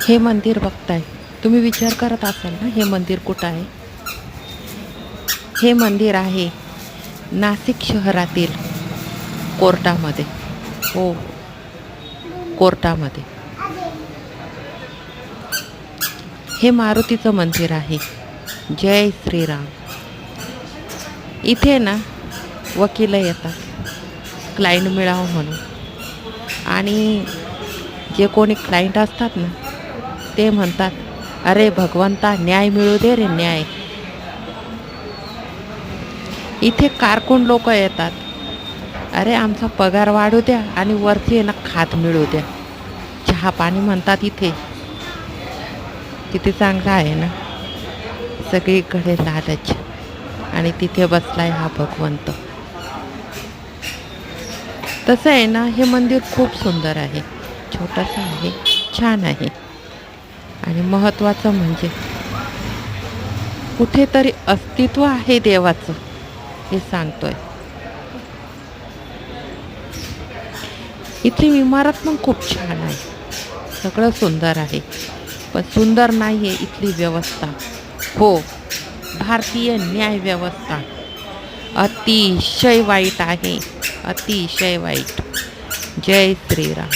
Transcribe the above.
हे मंदिर बघताय, तुम्ही विचार करत असाल ना हे मंदिर कुठं आहे. हे मंदिर आहे नाशिक शहरातील कोर्टामध्ये. हो, कोर्टामध्ये. हे मारुतीचं मंदिर आहे. जय श्रीराम. इथे ना वकील येतात क्लायंट मिळावं म्हणून, आणि जे कोणी क्लायंट असतात ना ते म्हणतात, अरे भगवंता न्याय मिळू दे रे न्याय. इथे कारकून लोक येतात, अरे आमचा पगार वाढू द्या आणि वरती ना खात मिळू द्या. चहा पाणी म्हणतात इथे. किती चांगलं आहे ना. सगळीकडे लालच, आणि तिथे बसलाय हा भगवंत. तसं आहे ना, हे मंदिर खूप सुंदर आहे. छोटंसं आहे, छान आहे. आणि महत्त्वाचं म्हणजे कुठेतरी अस्तित्व आहे देवाचं हे सांगतोय. इथली इमारत पण खूप छान आहे. सगळं सुंदर आहे, पण सुंदर नाही आहे इथली व्यवस्था. हो, भारतीय न्याय व्यवस्था अतिशय वाईट आहे, अतिशय वाईट. जय श्रीराम.